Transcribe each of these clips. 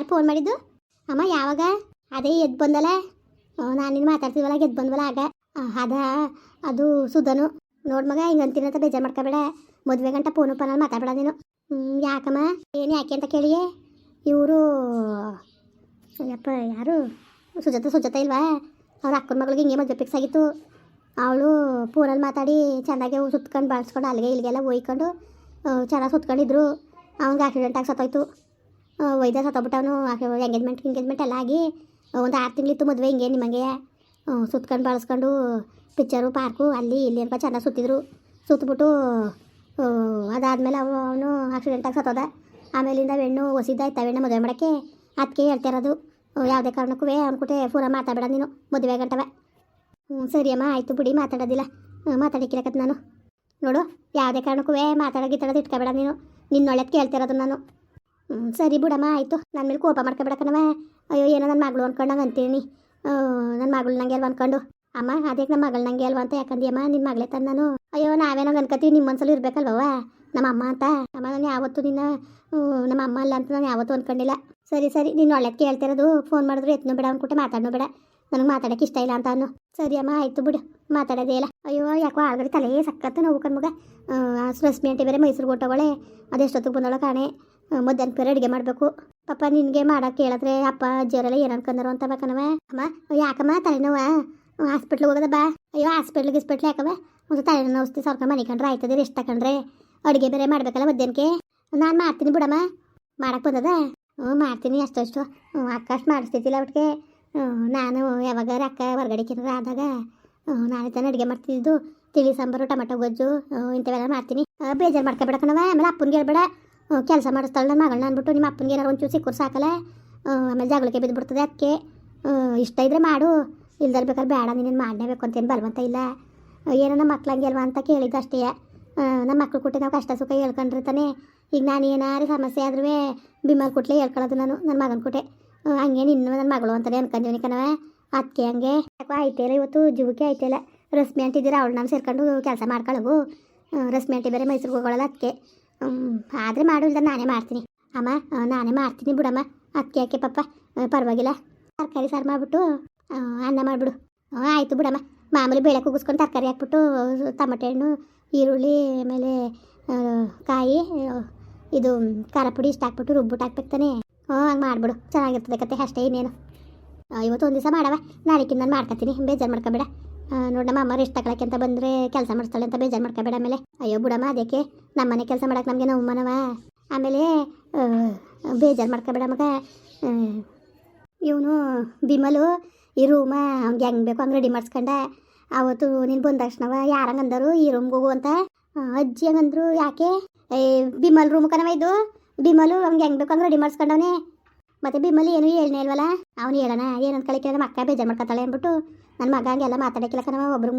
Phone ಮಾಡಿದ್ದು ಅಮ್ಮ ಯಾವಾಗ ಅದೇ ಎದ್ದು ಬಂದಲ್ಲ ನಾನು ನಿನ್ನ ಮಾತಾಡ್ತೀವಲ್ಲ ಎದ್ದು ಬಂದ್ವಲ್ಲ ಆಗ ಅದ ಅದು ಸುಧನು ನೋಡ್ ಮಗ ಹಿಂಗೆ ಅಂತೀನಂತ ಬೇಜಾರು ಮಾಡ್ಕೋಬೇಡ ಮದುವೆ ಗಂಟ ಫೋನು ಫೋನಲ್ಲಿ ಮಾತಾಡಬೇಡ ನೀನು ಯಾಕಮ್ಮ ಏನು ಯಾಕೆ ಅಂತ ಕೇಳಿಯೇ ಇವರು ಯಪ್ಪ ಯಾರು ಸುಜಾತ ಇಲ್ವಾ ಅವ್ರ ಅಕ್ಕನ ಮಗಳಿಗೆ ಹಿಂಗೆ ಮದುವೆ ಫಿಕ್ಸ್ ಆಗಿತ್ತು ಅವಳು ಫೋನಲ್ಲಿ ಮಾತಾಡಿ ಚೆಂದಾಗಿ ಸುತ್ಕೊಂಡು ಬಾಳಿಸ್ಕೊಂಡು ಅಲ್ಲಿಗೆ ಇಲ್ಲಿಗೆಲ್ಲ ಒಯ್ಕೊಂಡು ಚೆನ್ನಾಗಿ ಸುತ್ಕೊಂಡಿದ್ರು ಅವ್ನಿಗೆ ಆಕ್ಸಿಡೆಂಟ್ ಆಗಿ ಸತ್ತೋಯ್ತು ಒಯ್ದ ಸತ್ತೋಗ್ಬಿಟ್ಟು ಅವನು ಎಂಗೇಜ್ಮೆಂಟ್ ಎಲ್ಲ ಆಗಿ ಒಂದು 6 ತಿಂಗಳಿತ್ತು ಮದುವೆ ಹಿಂಗೆ ನಿಮಗೆ ಸುತ್ಕೊಂಡು ಬಳಸ್ಕೊಂಡು ಪಿಕ್ಚರು ಪಾರ್ಕು ಅಲ್ಲಿ ಇಲ್ಲಿ ಅಂತ ಚೆನ್ನಾಗಿ ಸುತ್ತಿದ್ರು ಸುತ್ತಬಿಟ್ಟು ಅದಾದಮೇಲೆ ಅವನು ಆಕ್ಸಿಡೆಂಟಾಗಿ ಸತ್ತೋದ ಆಮೇಲಿಂದ ಹೆಣ್ಣು ಹೊಸಿದ ಆಯ್ತಾ ಹೆಣ್ಣು ಮದುವೆ ಮಾಡೋಕ್ಕೆ ಅದಕ್ಕೆ ಹೇಳ್ತಿರೋದು ಯಾವುದೇ ಕಾರಣಕ್ಕೂ ಅಂದ್ಬಿಟ್ಟೆ ಫೋನ ಮಾತಾಡಬೇಡ ನೀನು ಮದುವೆ ಗಂಟವ ಸರಿ ಅಮ್ಮ ಆಯಿತು ಬಿಡಿ ಮಾತಾಡೋದಿಲ್ಲ ಮಾತಾಡಿಕ್ಕಿರಕತ್ ನಾನು ನೋಡು ಯಾವುದೇ ಕಾರಣಕ್ಕೂ ಮಾತಾಡೋದು ಇಟ್ಕೋಬೇಡ ನೀನು ನಿನ್ನೊಳ್ಳೆದು ಕೇಳ್ತಿರೋದು ನಾನು ಸರಿ ಬಿಡಮ್ಮ ಆಯಿತು ನನ್ನ ಮೇಲೆ ಕೋಪ ಮಾಡ್ಕೊಬೇಡ ಕಣವ ಅಯ್ಯೋ ಏನೋ ನನ್ನ ಮಗಳು ಅಂದ್ಕೊಂಡಂಗೆ ಅಂತೀನಿ ನನ್ನ ಮಗಳು ನಂಗೆ ಅಲ್ವ ಅಂದ್ಕೊಂಡು ಅಮ್ಮ ಅದಕ್ಕೆ ನಮ್ಮ ಮಗಳು ನಂಗೆ ಅಲ್ವ ಅಂತ ಯಾಕಂದಿಯಮ್ಮ ನಿನ್ನ ಮಗಳೇ ತಂದು ನಾನು ಅಯ್ಯೋ ನಾವೇನೋ ಅನ್ಕೋತೀವಿ ನಿಮ್ಮ ಮನಸ್ಸಲ್ಲಿ ಇರಬೇಕಲ್ವವ ನಮ್ಮ ಅಮ್ಮ ಅಂತ ಅಮ್ಮ ನಾನು ಯಾವತ್ತೂ ನಿನ್ನ ನಮ್ಮ ಅಮ್ಮ ಅಲ್ಲ ಅಂತ ನಾನು ಯಾವತ್ತೂ ಅಂದ್ಕೊಂಡಿಲ್ಲ ಸರಿ ನೀನು ಒಳ್ಳೆದು ಕೇಳ್ತಿರೋದು ಫೋನ್ ಮಾಡಿದ್ರು ಎತ್ತನೂ ಬೇಡ ಅಂದ್ಬಿಟ್ಟೆ ಮಾತಾಡೋ ಬೇಡ ನನಗೆ ಮಾತಾಡೋಕ್ಕೆ ಇಷ್ಟ ಇಲ್ಲ ಅಂತ ಅನ್ನು ಸರಿ ಅಮ್ಮ ಆಯಿತು ಬಿಡು ಮಾತಾಡೋದೇ ಇಲ್ಲ ಅಯ್ಯೋ ಯಾಕೋ ಆಲ್ಗಡೆ ತಲೆ ಸಕ್ಕತ್ತು ನೋವು ಕಣ್ಮಗ ರಶ್ಮಿ ಅಂಟಿ ಬೇರೆ ಮೈಸೂರಿಗೆ ಹೊಟ್ಟವಳೆ ಅದೆಷ್ಟೊತ್ತಿಗೆ ಬಂದವಳ ಕಾಣೆ ಮಧ್ಯಾಹ್ನ ಬೇರೆ ಅಡುಗೆ ಮಾಡಬೇಕು ಪಾಪ ನಿನಗೆ ಮಾಡೋಕ್ಕೆ ಹೇಳಿದ್ರೆ ಅಪ್ಪ ಅಜ್ಜಿಯವರೆಲ್ಲ ಏನು ಅನ್ಕೊಂಡರು ಅಂತ ಬೇಕನವ ಅಮ್ಮ ಯಾಕಮ್ಮ ತಲೆನೋವ ಹಾಸ್ಪಿಟ್ಲಿಗೆ ಹೋಗೋದ ಬಾ ಅಯ್ಯೋ ಹಾಸ್ಪಿಟ್ಲಿಗೆ ಯಾಕವ ಒಂದು ತಲೆನೋವು ಔಷಧಿ ಸರ್ಕೊಂಡು ಮನೆ ಕಂಡ್ರೆ ಆಯ್ತದೆ ರೆಸ್ಟ್ ತಗೊಂಡ್ರೆ ಅಡುಗೆ ಬೇರೆ ಮಾಡಬೇಕಲ್ಲ ಮಧ್ಯಾಹ್ನಕ್ಕೆ ನಾನು ಮಾಡ್ತೀನಿ ಬಿಡಮ್ಮ ಮಾಡಕ್ಕೆ ಬಂದದ ಮಾಡ್ತೀನಿ ಅಷ್ಟು ಅಕ್ಕಷ್ಟು ಮಾಡಿಸ್ತಿದ್ದಿಲ್ಲ ಒಟ್ಟಿಗೆ ನಾನು ಯಾವಾಗಾರ ಅಕ್ಕ ಹೊರಗಡೆ ಕಿನ್ನರ ಆದಾಗ ನಾನೇ ತಾನೇ ಅಡುಗೆ ಮಾಡ್ತಿದ್ದು ತಿಳಿ ಸಾಂಬಾರು ಟೊಮೆಟೊ ಗೊಜ್ಜು ಇಂಥವೆಲ್ಲ ಮಾಡ್ತೀನಿ ಬೇಜಾರು ಮಾಡ್ಕೊಬೇಡ ಕಣವ ಆಮೇಲೆ ಅಪ್ಪನಿಗೆ ಹೇಳ್ಬೇಡ ಕೆಲಸ ಮಾಡಿಸ್ತಾಳೆ ನನ್ನ ಮಗಳನ್ನ ಅಂದ್ಬಿಟ್ಟು ನಿಮ್ಮ ಅಪ್ಪನಿಗೆ ಏನಾರು ಒಂಚೂರು ಸಿಕ್ಕರು ಸಾಕಲ್ಲ ಆಮೇಲೆ ಜಗಳಕ್ಕೆ ಬಿದ್ದುಬಿಡ್ತದೆ ಅದಕ್ಕೆ ಇಷ್ಟ ಇದ್ರೆ ಮಾಡು ಇಲ್ದಲ್ಲಿ ಬೇಕಾದ್ರೆ ಬೇಡ ನೀನೇನು ಮಾಡಲೇಬೇಕು ಅಂತೇನು ಬಲವಂತ ಇಲ್ಲ ಏನೋ ನಮ್ಮ ಮಕ್ಳಂಗೆ ಅಲ್ವಾ ಅಂತ ಕೇಳಿದ್ದು ಅಷ್ಟೇ ನಮ್ಮ ಮಕ್ಳು ಕೊಟ್ಟು ನಾವು ಕಷ್ಟ ಸುಖ ಹೇಳ್ಕೊಂಡಿರ್ತಾನೆ ಈಗ ನಾನು ಏನಾರು ಸಮಸ್ಯೆ ಆದ್ರೂ ಬಿಮಲ್ ಕೊಟ್ಲೆ ಹೇಳ್ಕೊಳ್ಳೋದು ನಾನು ನನ್ನ ಮಗನ ಕೊಟ್ಟೆ ಹಂಗೇನು ಇನ್ನೂ ನನ್ನ ಮಗಳು ಅಂತಲೇ ಅನ್ಕೊಂಡಿವ್ನಿ ಕಣವ ಅದಕ್ಕೆ ಹಂಗೆ ಯಾಕೋ ಆಯ್ತಿಲ್ಲ ಇವತ್ತು ಜೀವಕ್ಕೆ ಆಯ್ತಿಲ್ಲ ರಶ್ಮಿ ಅಂಟಿದ್ದೀರ ಅವಳು ನಾನು ಸೇರ್ಕೊಂಡು ಕೆಲಸ ಮಾಡ್ಕೊಳ್ಳೋವು ರಶ್ಮಿ ಅಂಟಿ ಬೇರೆ ಮೈಸೂರಿಗೆ ಹೋಗೋಳಲ್ಲ ಅದಕ್ಕೆ ಆದರೆ ಮಾಡು ಇಲ್ಲ ನಾನೇ ಮಾಡ್ತೀನಿ ಅಮ್ಮ ನಾನೇ ಮಾಡ್ತೀನಿ ಬಿಡಮ್ಮ ಅದಕ್ಕೆ ಯಾಕೆ ಪಪ್ಪ ಪರವಾಗಿಲ್ಲ ತರಕಾರಿ ಸಾರು ಮಾಡಿಬಿಟ್ಟು ಅನ್ನ ಮಾಡಿಬಿಡು ಆಯಿತು ಬಿಡಮ್ಮ ಮಾಮೂಲಿ ಬೇಳೆ ಕುಗ್ಗಿಸ್ಕೊಂಡು ತರಕಾರಿ ಹಾಕ್ಬಿಟ್ಟು ಟಮಟೆ ಹಣ್ಣು ಈರುಳ್ಳಿ ಆಮೇಲೆ ಕಾಯಿ ಇದು ಖಾರ ಪುಡಿ ಇಷ್ಟು ಹಾಕ್ಬಿಟ್ಟು ರುಬ್ಬಿಟ್ಟು ಹಾಕ್ಬೇಕು ತಾನೆ ಹಂಗೆ ಮಾಡಿಬಿಡು ಚೆನ್ನಾಗಿರ್ತದೆ ಕತೆ ಅಷ್ಟೇ ಇನ್ನೇನು ಇವತ್ತು ಒಂದು ದಿವಸ ಮಾಡವ ನಾಳೆಕಿಂದ ನಾನು ಮಾಡ್ಕೊತೀನಿ ಬೇಜಾರು ಮಾಡ್ಕೊಬೇಡ ನೋಡಿ ನಮ್ಮ ಅಮ್ಮ ರೆಸ್ಟ್ ತಗೊಳಕ್ಕೆ ಅಂತ ಬಂದರೆ ಕೆಲಸ ಮಾಡಿಸ್ತಾಳೆ ಅಂತ ಬೇಜಾರು ಮಾಡ್ಕೊಬೇಡ ಆಮೇಲೆ ಅಯ್ಯೋ ಬಿಡಮ್ಮ ಅದಕ್ಕೆ ನಮ್ಮನೆ ಕೆಲಸ ಮಾಡೋಕೆ ನಮಗೆ ನಾವು ಮನವ ಆಮೇಲೆ ಬೇಜಾರು ಮಾಡ್ಕೊಬೇಡ ಮಗ ಇವನು ಬಿಮಲು ಈ ರೂಮ ಅವ್ನಿಗೆ ಹೆಂಗೆ ಬೇಕು ಹಂಗೆ ರೆಡಿ ಮಾಡಿಸ್ಕೊಂಡ ಅವತ್ತು ನೀನು ಬಂದ ತಕ್ಷಣವ ಯಾರಂಗೆ ಅಂದರು ಈ ರೂಮ್ಗೆ ಹೋಗು ಅಂತ ಅಜ್ಜಿ ಹಂಗಂದ್ರು ಯಾಕೆ ಬಿಮಲ್ ರೂಮ್ ಕಣವ ಇದು ಬಿಮಲು ಅವ್ನಿಗೆ ಹೆಂಗೆ ಬೇಕು ಹಂಗೆ ರೆಡಿ ಮಾಡಿಸ್ಕೊಂಡವನೇ ಮತ್ತು ಬಿಮಲ್ ಏನು ಹೇಳನೇ ಇಲ್ವಲ್ಲ ಅವ್ನು ಹೇಳೋಣ ಏನಂತ ಕಳಿಕೆ ನಮ್ಮ ಅಕ್ಕ ಬೇಜಾರು ಮಾಡ್ಕೊತಾಳೆ ಅಂದ್ಬಿಟ್ಟು ನನ್ನ ಮಗ ಹಂಗೆಲ್ಲ ಮಾತಾಡೋಕ್ಕಿಲ್ಲ ಕಣವ ಒಬ್ರಿಗೆ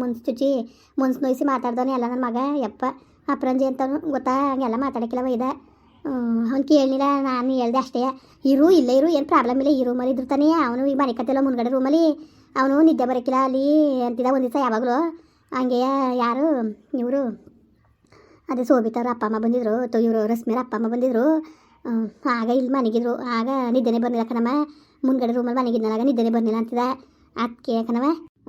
ಮುನ್ಸು ನೋಯಿಸಿ ಮಾತಾಡ್ದವನೇ ಎಲ್ಲ ನನ್ನ ಮಗ ಯಪ್ಪ ಅಪ್ರಂಜಿ ಅಂತವನು ಗೊತ್ತಾ ಹಂಗೆಲ್ಲ ಮಾತಾಡೋಕ್ಕಿಲ್ಲ ವೈದ ಅವ್ನು ಕೇಳಲಿಲ್ಲ ನಾನು ಹೇಳ್ದೆ ಅಷ್ಟೇ ಇರು ಏನು ಪ್ರಾಬ್ಲಮ್ ಇಲ್ಲ ಈ ರೂಮಲ್ಲಿ ಇದ್ರು ತಾನೇ ಅವನು ಈ ಮನೆ ಕತ್ತಿಲ್ಲ ಮುಂದ್ಗಡೆ ರೂಮಲ್ಲಿ ಅವನು ನಿದ್ದೆ ಬರೋಕ್ಕಿಲ್ಲ ಅಲ್ಲಿ ಅಂತಿದ್ದ ಒಂದು ದಿವಸ ಯಾವಾಗಲೂ ಹಂಗೆ ಯಾರು ಇವರು ಅದೇ ಸೋಬಿತವ್ರ ಅಪ್ಪ ಅಮ್ಮ ಬಂದಿದ್ರು ಇವರು ರಶ್ಮಿಯರ ಅಪ್ಪ ಅಮ್ಮ ಬಂದಿದ್ರು ಆಗ ಇಲ್ಲಿ ಮನೆಗಿದ್ರು ಆಗ ನಿದ್ದೆನೇ ಬರ್ನಿಲ್ಲ ಕಣಮ್ಮ ಮುಂದ್ಗಡೆ ರೂಮಲ್ಲಿ ಮನೆಗಿದ್ನಲಾಗ ನಿದ್ದೆನೇ ಬರ್ನಿಲ್ಲ ಅಂತಿದ್ದ ಅದಕ್ಕೆ ಕಣವ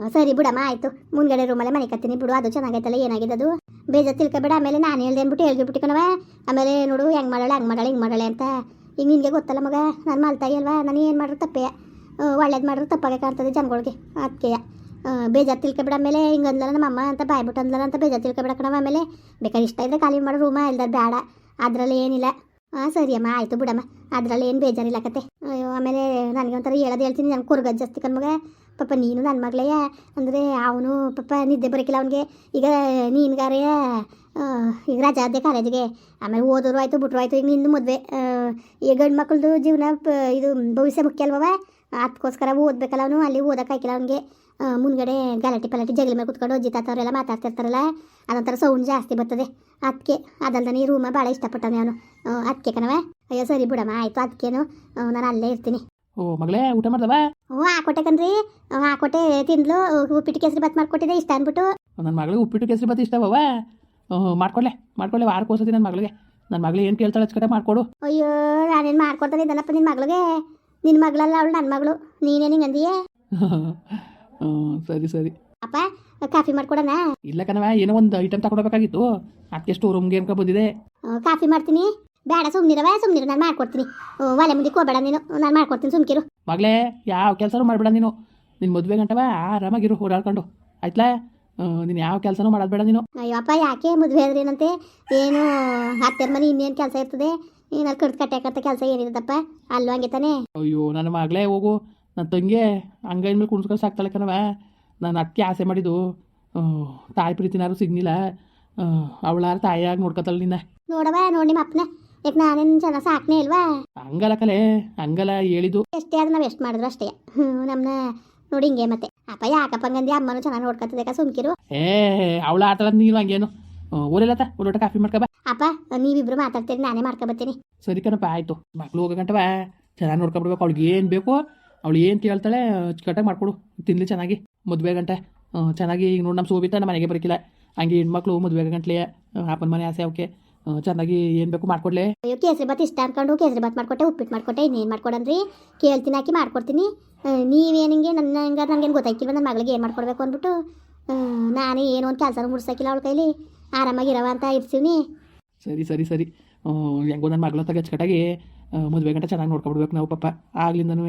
ಸರಿ ಬಿಡಮ್ಮ ಆಯಿತು ಮುಂದ್ಗಡೆ ರೂಮಲ್ಲೇ ಮನೆ ಕತ್ತೀನಿ ಬಿಡು ಅದು ಚೆನ್ನಾಗೈತಲ್ಲ ಏನಾಗಿದೆ ಅದು ಬೇಜಾರು ತಿಳ್ಕೊಬೇಡ ಆಮೇಲೆ ನಾನು ಹೇಳ್ದೆ ಅಂದ್ಬಿಟ್ಟು ಹೇಳ್ಬಿಟ್ಟು ಕಣವ ಆಮೇಲೆ ನೋಡು ಹೆಂಗೆ ಮಾಡಾಳೆ ಅಂತ ಈಗ ನಿನಗೆ ಗೊತ್ತಲ್ಲ ಮಗ ನಾನು ಮಾಲ್ತಾಯಿ ಅಲ್ವಾ ನಾನು ಏನು ಮಾಡ್ರು ತಪ್ಪೇ ಒಳ್ಳೇದು ಮಾಡ್ರು ತಪ್ಪಾಗೆ ಕಾಣ್ತದೆ ಜನಗಳಿಗೆ ಅದಕ್ಕೆ ಬೇಜಾರು ತಿಳ್ಕೊಬೇಡ ಆಮೇಲೆ ಹಿಂಗೆ ಅಂದ್ಲಲ್ಲ ನಮ್ಮ ಅಮ್ಮ ಅಂತ ಬಾಯ್ಬಿಟ್ಟು ಅಂದ್ಲಲ್ಲ ಅಂತ ಬೇಜಾರು ತಿಳ್ಕೊಬೇಡ ಕಣವ ಆಮೇಲೆ ಬೇಕಾದ್ರೆ ಇಷ್ಟ ಇದ್ದರೆ ಖಾಲಿ ಮಾಡೋ ರೂಮ ಇಲ್ದ ಬೇಡ ಅದರಲ್ಲಿ ಏನಿಲ್ಲ ಸರಿ ಅಮ್ಮ ಆಯಿತು ಬಿಡಮ್ಮ ಅದರಲ್ಲಿ ಏನು ಬೇಜಾರಿಲ್ಲ ಕತೆ ಅಯ್ಯೋ ಆಮೇಲೆ ನನಗೆ ಒಂಥರ ಹೇಳ್ತೀನಿ ನಾನು ಕುರ್ಗಜ್ಜ ಜಾಸ್ತಿ ಕಣ್ಮಗ ಪಾಪ ನೀನು ನನ್ನ ಮಗಳೇ ಅಂದರೆ ಅವನು ಪಾಪ ನಿದ್ದೆ ಬರೋಕ್ಕಿಲ್ಲ ಅವನಿಗೆ ಈಗ ನೀನುಗಾರೇ ಈಗ ರಜಾ ಅದೇ ಕಾಲೇಜಿಗೆ ಆಮೇಲೆ ಓದೋರು ಆಯಿತು ಬಿಟ್ರು ಆಯಿತು ಈಗ ನಿಂದು ಮದುವೆ ಈಗ ಗಂಡು ಮಕ್ಕಳದು ಜೀವನ ಇದು ಭವಿಷ್ಯ ಮುಖ್ಯ ಅಲ್ವವ ಅದಕ್ಕೋಸ್ಕರ ಓದಬೇಕಲ್ಲ ಅವನು ಅಲ್ಲಿ ಓದೋಕ್ಕಾಗಿಲ್ಲ ಅವನಿಗೆ ಮುಂದ್ಗಡೆ ಗಲಾಟೆ ಜಗಳ ಮೇಲೆ ಕುತ್ಕೊಂಡು ಅಜ್ಜಿ ತಾತವರೆಲ್ಲ ಮಾತಾಡ್ತಿರ್ತಾರಲ್ಲ ಅದೊಂಥರ ಸೌಂಡ್ ಜಾಸ್ತಿ ಬರ್ತದೆ ಅದಕ್ಕೆ ಅದಲ್ದಾನೆ ಈ ರೂಮ ಭಾಳ ಇಷ್ಟಪಟ್ಟವನೇ ಅವನು ಅದಕ್ಕೆ ಕಣವ ಅಯ್ಯೋ ಸರಿ ಬಿಡಮ್ಮ ಆಯಿತು ಅದಕ್ಕೇನು ನಾನು ಅಲ್ಲೇ ಇರ್ತೀನಿ ಓ ಮಗಳೇ ಊಟ ಮಾಡ್ದವ ಹಾಕೊಟ್ಟೆ ಕಣ್ರಿ ಹಾಕೊಟ್ಟೆ ತಿಂದ್ಲು ಉಪ್ಪಿಟ್ಟು ಕೇಸರಿ ಬಾತ್ ಮಾಡ್ಕೊಟ್ಟಿದ್ದೆ ಇಷ್ಟ ಅಂದ್ಬಿಟ್ಟು ನನ್ನ ಮಗಳಿಗೆ ಉಪ್ಪಿಟ್ಟು ಕೇಸರಿ ಬಾತ್ ಇಷ್ಟವವ ಮಾಡ್ಕೊಳ್ಳೆ ವಾರಕ್ಕೋಸತಿ ನನ್ನ ಮಗಳಿಗೆ ಏನು ಕೇಳ್ತಾಳೆ ಅಚ್ಚ ಕಡೆ ಮಾಡಿಕೊಡು ಅಯ್ಯೋ ನಾನೇನು ಮಾಡ್ಕೊಡ್ತಾನೆ ಇದ್ದಾನಪ್ಪ ನಿನ್ನ ಮಗಳಿಗೆ ನಿನ್ನ ಮಗಳಲ್ಲ ಅವಳು ನನ್ನ ಮಗಳು ನೀನೇ ಹಿಂಗೆ ಅಂದಿಯೇ. ಸರಿ ಸರಿ. ಅಪ್ಪ ಕಾಫಿ ಮಾಡ್ಕೊಡೋಣ. ಇಲ್ಲ ಕಣವ, ಏನೋ ಒಂದು ಐಟಮ್ ತಗೊಳ್ಬೇಕಾಗಿತ್ತು, ಅದಕ್ಕೆ ಸ್ಟೋರ್ ರೂಮ್ಗೆ ಅನ್ಕೊ ಬಂದಿದೆ. ಕಾಫಿ ಮಾಡ್ತೀನಿ. ಬೇಡ ಸುಮ್ಮನಿರವ, ಸುಮ್ಮನಿರು, ನಾನು ಮಾಡ್ಕೊಡ್ತೀನಿ. ಒಲೆ ಮುಂದಕ್ಕೆ ಹೋಗಬೇಡ ನೀನು, ನಾನು ಮಾಡ್ಕೊಡ್ತೀನಿ, ಸುಮ್ಕಿರು. ಮಗಳೇ, ಯಾವ ಕೆಲಸನೂ ಮಾಡಬೇಡ ನೀನು. ನಿನ್ನ ಮದುವೆ ಗಂಟವ ಆರಾಮಾಗಿರು ಓಡಾಡ್ಕೊಂಡು, ಆಯ್ತಲ್ಲ. ನೀನು ಯಾವ ಕೆಲಸನೂ ಮಾಡೋದು ಬೇಡ ನೀನು. ಅಯ್ಯೋ ಅಪ್ಪ, ಯಾಕೆ ಮದುವೆ ಆದ್ರೇನಂತೆ? ಏನು ಹತ್ತೆರ ಮನೆ ಇನ್ನೇನು ಕೆಲಸ ಇರ್ತದೆ? ಏನಾರು ಕಡ್ದು ಕಟ್ಟಾಕಂತ ಕೆಲಸ ಏನಿರುತ್ತಪ್ಪ? ಅಲ್ಲೂ ಹಂಗೆ ತಾನೇ. ಅಯ್ಯೋ ನನ್ನ ಮಗಳೇ, ಹೋಗು. ನನ್ನ ತಂಗಿ ಹಂಗೈನ ಮೇಲೆ ಕುಣಿಸ್ಕೊಂಡು ಸಾಕ್ತಾಳೆ ಕಣವ. ನಾನು ಅದಕ್ಕೆ ಆಸೆ ಮಾಡಿದ್ದು, ತಾಯಿ ಪ್ರೀತಿನಾರು ಸಿಗ್ನಿಲ್ಲ. ಅವಳಾರು ತಾಯಿಯಾಗಿ ನೋಡ್ಕೊತಾಳೆ ನಿನ್ನ. ನೋಡವ, ನೋಡಿ ನಿಮ್ಮ ಅಪ್ಪನ, ಯಾಕೆ ನಾನೇನು ಚೆನ್ನಾಗಿ ಸಾಕ್ನೇ ಇಲ್ವಾ? ಹಂಗಲ್ಲ ಕಲೆ, ಹಂಗಲ್ಲ ಹೇಳಿದ್ದು. ಎಷ್ಟೇ ಆದ್ರೆ ನಾವು ಎಷ್ಟು ಮಾಡಿದ್ರು ಅಷ್ಟೇ. ನಮ್ಮನ್ನ ನೋಡಿ ಹಿಂಗೆ ಮತ್ತೆ. ಅಪ್ಪ ಯಾಕಪ್ಪ ಹಂಗಂದಿ? ಅಮ್ಮನೂ ಚೆನ್ನಾಗಿ ನೋಡ್ಕೊತದೆ, ಸುಮ್ಕಿರು. ಅವಳ ಆಟ ನೀನು ಹಂಗೇನು ಓದಿಲ್ಲತ್ತ ಒಳ್ಳೊಟ್ಟ ಕಾಫಿ ಮಾಡ್ಕೊಬ. ಅಪ್ಪ ನೀವಿಬ್ರು ಮಾತಾಡ್ತೀರಿ, ನಾನೇ ಮಾಡ್ಕೊಬತ್ತೀನಿ. ಸರಿ ಕಣಪ್ಪ, ಆಯಿತು. ಮಕ್ಳು ಹೋಗೋ ಗಂಟವ ಚೆನ್ನಾಗಿ ನೋಡ್ಕೊಬಿಡ್ಬೇಕು. ಅವಳಿಗೆ ಏನು ಬೇಕು, ಅವಳು ಏನು ಕೇಳ್ತಾಳೆ ಅಚ್ಚುಕಟ್ಟಾಗಿ ಮಾಡ್ಕೊಡು, ತಿನ್ಲಿ ಚೆನ್ನಾಗಿ. ಮದುವೆ ಗಂಟೆ ಚೆನ್ನಾಗಿ. ಈಗ ನೋಡಿ ನಮ್ಮ ಸೋಬಿತ ನಮ್ಮ ಮನೆಗೆ ಬರಕಿಲ್ಲ, ಹಂಗೆ ಹೆಣ್ಮಕ್ಳು ಮದುವೆ ಗಂಟ್ಲೆ ಅಪ್ಪನ ಮನೆ ಆಸೆ ಅವಕ್ಕೆ ಚೆನ್ನಾಗಿ ಏನು ಬೇಕು ಮಾಡ್ಕೊಡ್ಲೆ. ಅಯ್ಯೋ ಕೇಸರಿ ಬಾತ್ ಇಷ್ಟ ಅನ್ಕೊಂಡು ಕೇಸರಿ ಬಾತ್ ಮಾಡ್ಕೊಟ್ಟೆ, ಉಪ್ಪಿಟ್ಟು ಮಾಡ್ಕೊಟ್ಟೆ, ಇನ್ನೇನು ಮಾಡ್ಕೊಡನ್ರಿ? ಕೇಳ್ತೀನಿ, ಹಾಕಿ ಮಾಡ್ಕೊಡ್ತೀನಿ. ನೀವೇನಿಂಗೆ ನನ್ನ ಹಂಗಾರೆ ನನಗೇನು ಗೊತ್ತಾಯ್ಕಿಲ್ವ ನನ್ನ ಮಗಳಿಗೆ ಏನು ಮಾಡ್ಕೊಡ್ಬೇಕು ಅಂದ್ಬಿಟ್ಟು. ನಾನೇ ಏನೋ ಒಂದು ಕೆಲಸನೂ ಮುಡ್ಸೋಕ್ಕಿಲ್ಲ ಅವಳ ಕೈಲಿ, ಆರಾಮಾಗಿರವ ಅಂತ ಇರ್ತೀವಿ. ಸರಿ ಸರಿ ಸರಿ. ಹೆಂಗೋ ನನ್ನ ಮಗಳ ತಗ ಅಚ್ಚುಕಟ್ಟಾಗಿ ಮದುವೆ ಗಂಟೆ ಚೆನ್ನಾಗಿ ನೋಡ್ಕೊಬಿಡ್ಬೇಕು ನಾವು ಪಾಪ. ಆಗ್ಲಿಂದನೂ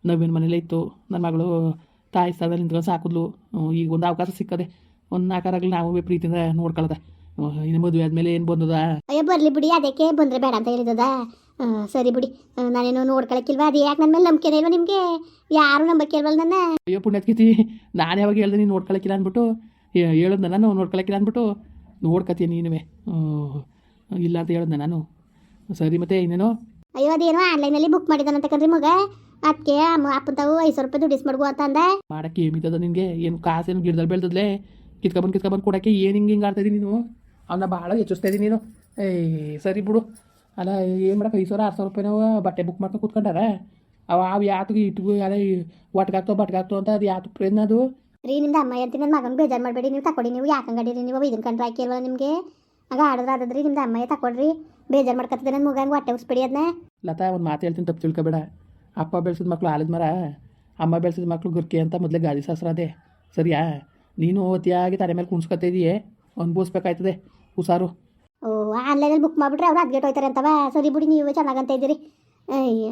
ನವ್ವಿನ ಮನೇಲೇ ಇತ್ತು ನನ್ನ ಮಗಳು, ತಾಯಿ ಸ್ಥಾನದಲ್ಲಿ ನಿಂತ್ಕೊಂಡು ಸಾಕಿದ್ಲು. ಈಗ ಒಂದು ಅವಕಾಶ ಸಿಕ್ಕದೆ, ಒಂದು ನಾಲ್ಕಾರಾಗಲಿ ನಾವು ಪ್ರೀತಿಯಿಂದ ನೋಡ್ಕೊಳ್ಳೋದ. ಇನ್ನು ಮದುವೆ ಆದಮೇಲೆ ಏನು ಬಂದದ? ಅಯ್ಯೋ ಬರಲಿ ಬಿಡಿ, ಅದಕ್ಕೆ ಬಂದರೆ ಬೇಡ ಅಂತ ಹೇಳಿದದ. ಸರಿ ಬಿಡಿ, ನಾನೇನು ನೋಡ್ಕೊಳಕ್ಕಿಲ್ವಾ? ಅದು ಯಾಕೆ ನನ್ನ ಮೇಲೆ ನಂಬಿಕೆನೇ ಇಲ್ವಾ ನಿಮಗೆ? ಯಾರು ನಂಬಕ್ಕೆ ಇಲ್ವಲ್ಲ ನನ್ನ? ಅಯ್ಯೋ ಪುಣ್ಯತ್ಕಿತಿ, ನಾನು ಯಾವಾಗ ಹೇಳ್ದೆ ನೀನು ನೋಡ್ಕೊಳಕ್ಕಿಲ್ಲ ಅಂದ್ಬಿಟ್ಟು? ಹೇಳೋದು ನಾನು ನೋಡ್ಕೊಳಕ್ಕಿಲ್ಲ ಅಂದ್ಬಿಟ್ಟು? ನೋಡ್ಕೊತೀಯ ನೀನುವೇ, ಇಲ್ಲ ಅಂತ ಹೇಳೋದು ನಾನು. ಸರಿ ಮತ್ತೆ ಇನ್ನೇನು? ಅಯ್ಯೋ ಅದೇನೋ ಆನ್ಲೈನಲ್ಲಿ ಬುಕ್ ಮಾಡಿದಾನಂತ ಕಣ್ರಿ ಮಗ, ಅದಕ್ಕೆ ಅಪ್ಪನ ತಾವು 500 ರೂಪಾಯಿ ದುಡ್ಡಿಸ್ ಮಡ್ಗು ಅಂತ ಅಂದ. ಮಾಡೋಕ್ಕೆ ಏಮಿದ್ದದ ನಿನಗೆ? ಏನು ಕಾಸೇನು ಗಿಡದಲ್ಲಿ ಬೆಳೆದದ್ಲೆ? ಕಿತ್ಕೊಬಂದು ಕೊಡೋಕ್ಕೆ ಏನು ಹಿಂಗೆ ಆಡ್ತಾಯಿದ್ದೀನಿ ನೀನು? ಅವನ್ನ ಭಾಳ ಹೆಚ್ಚಿಸ್ತಾ ಇದ್ದೀನಿ ನೀನು. ಸರಿ ಬಿಡು. ಅಲ್ಲ ಏನು ಮಾಡೋಕೆ 500 600 ರೂಪಾಯಿ ನಾವು ಬಟ್ಟೆ ಬುಕ್ ಮಾಡ್ಕೊಂಡು ಕೂತ್ಕೊಂಡಾರ. ಅವು ಯಾತಕ್ಕೆ ಇಟ್ಗೂ ಅದೇ ಬಟ್ಗಾಗ್ತೋ ಅಂತ ಅದು ಯಾತಕ್ಕೆ ಪ್ರಯತ್ನ ಅದು? ರೀ ನಿಮ್ದು ಅಮ್ಮ ಅಂತೀನಿ, ನನ್ನ ಮಗನ ಬೇಜಾರು ಮಾಡಬೇಡಿ, ನೀವು ತಗೊಳ್ಳಿ. ನೀವು ಯಾಕಂಗಡೀರಿ? ನೀವು ಇದನ್ನ ಕಂಡ್ರೆ ಹಾಕಿಲ್ವಲ್ಲ ನಿಮಗೆ? ಆಗ ಆಡಿದ್ರೆ ಆದದ್ರಿ ನಿಮ್ದು ಅಮ್ಮಯ್ಯ ತಗೊಳ್ರಿ. ಬೇಜಾರು ಮಾಡ್ಕೊತದೆ ನನ್ನ ಮಗಂಗೆ, ಹೊಟ್ಟೆ ಉಸ್ಬಿಡಿ ಅದನ್ನ. ಲತಾ, ಒಂದು ಮಾತು ಹೇಳ್ತೀನಿ, ತಪ್ಪು ತಿಳ್ಕೊಬೇಡ. ಅಪ್ಪ ಬೆಳೆಸಿದ ಮಕ್ಕಳು ಆಲದ ಮರ, ಅಮ್ಮ ಬೆಳೆಸಿದ ಮಕ್ಕಳು ಗುರ್ಕೆ ಅಂತ ಮೊದಲೇ ಗಾದಿ ಶಾಸ್ತ್ರ ಅದೇ, ಸರಿಯಾ? ನೀನು ಅತಿಯಾಗಿ ತಲೆ ಮೇಲೆ ಕುಣಿಸ್ಕೊತಿದೀಯೇ, ಅನ್ಭವಿಸ್ಬೇಕಾಯ್ತದೆ ಹುಷಾರು. ಓ, ಆನ್ಲೈನಲ್ಲಿ ಬುಕ್ ಮಾಡಿಬಿಟ್ರೆ ಅವ್ರು ಅದ್ಗೆಟ್ ಹೋಯ್ತಾರೆ ಅಂತವ? ಸರಿ ಬಿಡಿ, ನೀವು ಚೆನ್ನಾಗಂತ ಇದ್ದೀರಿ.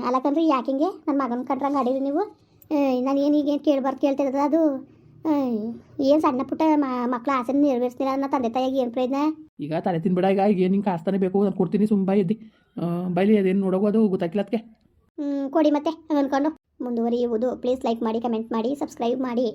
ಅಲ್ಲಕಂದ್ರಿ ಯಾಕೆ ಹಿಂಗೆ ನನ್ನ ಮಗನ ಕಂಡ್ರಂಗೆ ಆಡೀರಿ ನೀವು? ನಾನು ಏನೀಗೇನು ಕೇಳ್ತಿರೋದು ಅದು? ಏನು ಸಣ್ಣ ಪುಟ್ಟ ಮಕ್ಕಳ ಆಸೆ ನೆರವೇರಿಸ್ತೀರ ಅನ್ನೋ ತಂದೆ ತಾಯಿಯಾಗಿ ಏನು ಪ್ರಯತ್ನ? ಈಗ ತಲೆ ತಿನ್ಬೇಡ. ಈಗ ಏನು ಹಿಂಗೆ ಕಾಸ್ತಾನೆ ಬೇಕು, ನಾನು ಕೊಡ್ತೀನಿ, ಸುಮ್ಮ ಎದ್ದಿ ಬೈಲಿ. ಅದೇನು ನೋಡೋದು ಅದು ಗೊತ್ತಾಗಿಲ್ಲ ಅದಕ್ಕೆ. ಕೊಡಿ ಮತ್ತೆ ಅಂದ್ಕೊಂಡು ಮುಂದುವರಿಯುವುದು. ಪ್ಲೀಸ್ ಲೈಕ್ ಮಾಡಿ, ಕಮೆಂಟ್ ಮಾಡಿ, ಸಬ್ಸ್ಕ್ರೈಬ್ ಮಾಡಿ.